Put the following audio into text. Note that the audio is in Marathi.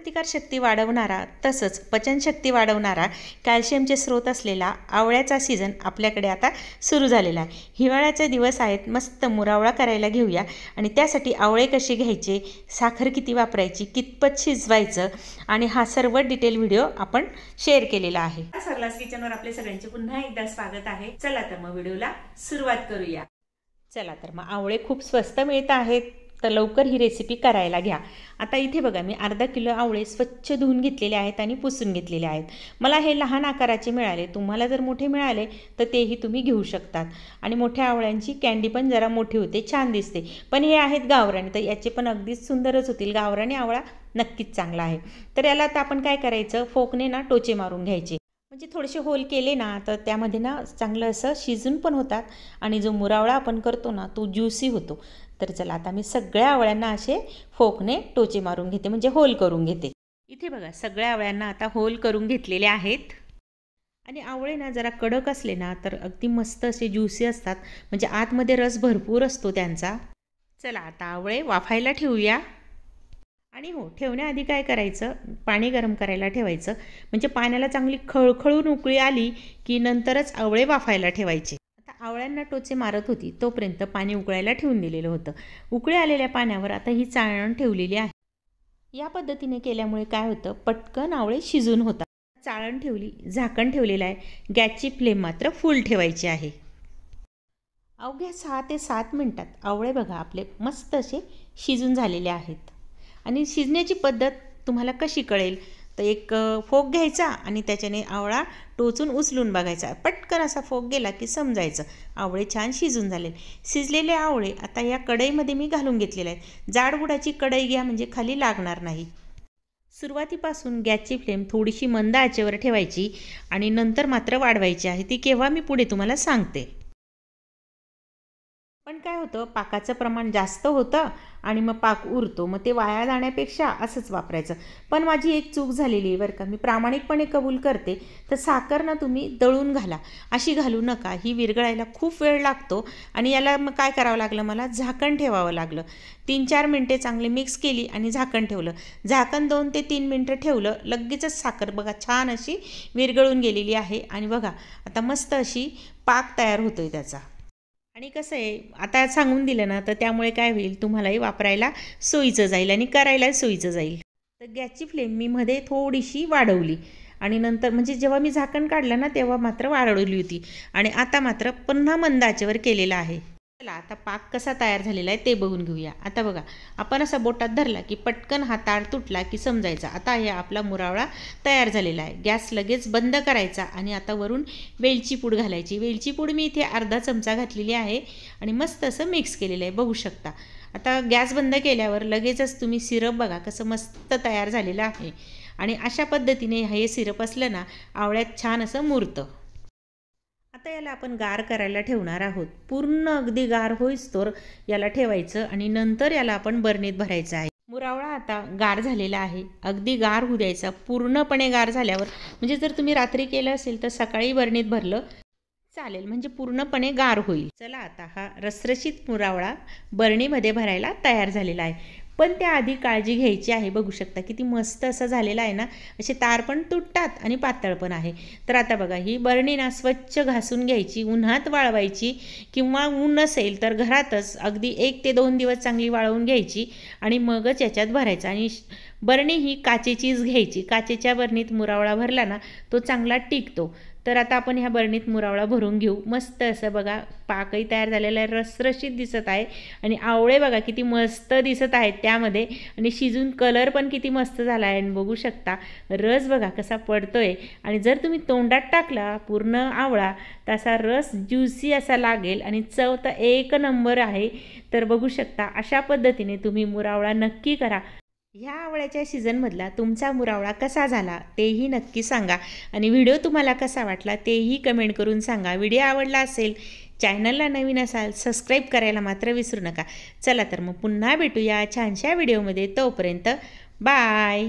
रोगप्रतिकारशक्ती वाढवणारा तसंच पचनशक्ती वाढवणारा कॅल्शियमचे स्रोत असलेला आवळ्याचा सीझन आपल्याकडे आता सुरू झालेला आहे। हिवाळ्याचे दिवस आहेत, मस्त मुरावळा करायला घेऊया। आणि त्यासाठी आवळे कसे घ्यायचे, साखर किती वापरायची, कितपत शिजवायचं आणि हा सर्व डिटेल व्हिडिओ आपण शेअर केलेला आहे। सरलास किचनवर आपले सगळ्यांचे पुन्हा एकदा स्वागत आहे। चला तर मग व्हिडिओला सुरुवात करूया। चला तर मग आवळे खूप स्वस्त मिळत आहेत, तर लवकर ही रेसिपी करायला घ्या। आता इथे बघा, मी अर्धा किलो आवळे स्वच्छ धुवून घेतलेले आहेत आणि पुसून घेतलेले आहेत। मला हे लहान आकाराचे मिळाले, तुम्हाला जर मोठे मिळाले तर तेही तुम्ही घेऊ शकतात। आणि मोठ्या आवळ्यांची कॅन्डी पण जरा मोठी होते, छान दिसते। पण हे आहेत गावरानी, तर याचे पण अगदीच सुंदरच होतील। गावरानी आवळा नक्कीच चांगला आहे। तर याला आता आपण काय करायचं, फोकने ना टोचे मारून घ्यायचे, म्हणजे थोडेसे होल केले ना तर त्यामध्ये ना चांगलं असं शिजून पण होतात आणि जो मुरावळा आपण करतो ना तो ज्युसी होतो। तर चला आता मी सगळ्या आवळ्यांना असे फोकने टोचे मारून घेते, म्हणजे होल करून घेते। इथे बघा, सगळ्या आवळ्यांना आता होल करून घेतलेले आहेत। आणि आवळे ना जरा कडक असले ना तर अगदी मस्त असे ज्युसी असतात, म्हणजे आतमध्ये रस भरपूर असतो त्यांचा। चला आता आवळे वाफायला ठेवूया। आणि हो, ठेवण्याआधी काय करायचं, पाणी गरम करायला ठेवायचं, म्हणजे पाण्याला चांगली खळखळून उकळी आली की नंतरच आवळे वाफायला ठेवायचे। आता आवळ्यांना टोचे मारत होती तोपर्यंत पाणी उकळायला ठेवून दिलेलं होतं। उकळी आलेल्या पाण्यावर आता ही चाळण ठेवलेली आहे। या पद्धतीने केल्यामुळे काय होतं, पटकन आवळे शिजून होतात। चाळण ठेवली, झाकण ठेवलेलं आहे, गॅसची फ्लेम मात्र फुल ठेवायची आहे। अवघ्या 6 ते 7 मिनिटात आवळे बघा आपले मस्त असे शिजून झालेले आहेत। आणि शिजण्याची पद्धत तुम्हाला कशी कळेल, तर एक फोक घ्यायचा आणि त्याच्याने आवळा टोचून उचलून बघायचा, पटकन असा फोक गेला की समजायचं आवळे छान शिजून झाले। शिजलेले आवळे आता या कढईमध्ये मी घालून घेतलेले आहेत। जाडबुडाची कढई घ्या, म्हणजे खाली लागणार नाही। सुरुवातीपासून गॅसची फ्लेम थोडीशी मंद आचेवर ठेवायची आणि नंतर मात्र वाढवायची आहे, ती केव्हा मी पुढे तुम्हाला सांगते। पण काय होतं, पाकाचं प्रमाण जास्त होतं आणि मग पाक उरतो, मग ते वाया जाण्यापेक्षा असंच वापरायचं। पण माझी एक चूक झालेली आहे बरं का, मी प्रामाणिकपणे कबूल करते। तर साखर ना तुम्ही दळून घाला, अशी घालू नका, ही विरघळायला खूप वेळ लागतो। आणि याला मग काय करावं लागलं, मला झाकण ठेवावं लागलं। 3-4 मिनटे चांगले मिक्स केली आणि झाकण ठेवलं। झाकण 2 ते 3 मिनटं ठेवलं, लगेचच साखर बघा छान अशी विरघळून गेलेली आहे। आणि बघा आता मस्त अशी पाक तयार होतोय त्याचा। आणि कसं आहे, आता सांगून दिलं ना तर त्यामुळे काय होईल, तुम्हालाही वापरायला सोयीचं जाईल आणि करायला सोयीचं जाईल। तर गॅसची फ्लेम मी मध्ये थोडीशी वाढवली आणि नंतर म्हणजे जेव्हा मी झाकण काढलं ना तेव्हा मात्र वाढवली होती आणि आता मात्र पुन्हा मंद आचेवर केलेलं आहे। चला आता पाक कसा तयार झालेला आहे ते बघून घेऊया। आता बघा, आपण असा बोटात धरला की पटकन हा ताड तुटला की समजायचा आता हे आपला मुरावळा तयार झालेला आहे। गॅस लगेच बंद करायचा आणि आता वरून वेलची पूड घालायची। वेलची पूड मी इथे अर्धा चमचा घातलेली आहे आणि मस्त असं मिक्स केलेलं आहे, बघू शकता। आता गॅस बंद केल्यावर लगेचच तुम्ही सिरप बघा कसं मस्त तयार झालेलं आहे। आणि अशा पद्धतीने हे सिरप असलं ना आवळ्यात छान असं मुरतं। आता याला आपण गार करायला ठेवणार आहोत, पूर्ण अगदी गार होईस्तोवर याला ठेवायचं आणि नंतर याला आपण बरणीत भरायचं आहे। मुरावळा आता गार झालेला आहे, अगदी गार होऊ द्यायचा। पूर्णपणे गार झाल्यावर, म्हणजे जर तुम्ही रात्री केलं असेल तर सकाळी बरणीत भरलं चालेल, म्हणजे पूर्णपणे गार होईल। चला आता हा रसरशीत मुरावळा बरणीमध्ये भरायला तयार झालेला आहे। पण त्याआधी काळजी घ्यायची आहे, बघू शकता किती मस्त असं झालेलं आहे ना, असे तार पण तुटतात आणि पातळ पण आहे। तर आता बघा, ही बरणी ना स्वच्छ घासून घ्यायची, उन्हात वाळवायची किंवा ऊन नसेल तर घरातच अगदी 1 ते 2 दिवस चांगली वाळवून घ्यायची आणि मगच याच्यात भरायचं। आणि बरणी ही काचेचीच घ्यायची, काचेच्या बरणीत मुरावळा भरला ना तो चांगला टिकतो। तर आता आपण ह्या बरणीत मुरावळा भरून घेऊ। मस्त असं बघा पाकही तयार झालेला आहे, रसरशीत दिसत आहे आणि आवळे बघा किती मस्त दिसत आहेत त्यामध्ये आणि शिजून कलर पण किती मस्त झाला आहे। आणि बघू शकता रस बघा कसा पडतोय आणि जर तुम्ही तोंडात टाकला पूर्ण आवळा तसा रस ज्युसी असा लागेल आणि चव तर 1 नंबर आहे। तर बघू शकता अशा पद्धतीने तुम्ही मुरावळा नक्की करा। ह्या आवळ्याच्या सीझनमधला तुमचा मुरावळा कसा झाला तेही नक्की सांगा आणि व्हिडिओ तुम्हाला कसा वाटला तेही कमेंट करून सांगा। व्हिडिओ आवडला असेल, चॅनलला नवीन असाल सबस्क्राईब करायला मात्र विसरू नका। चला तर मग पुन्हा भेटूया छानशा व्हिडिओमध्ये, तोपर्यंत बाय।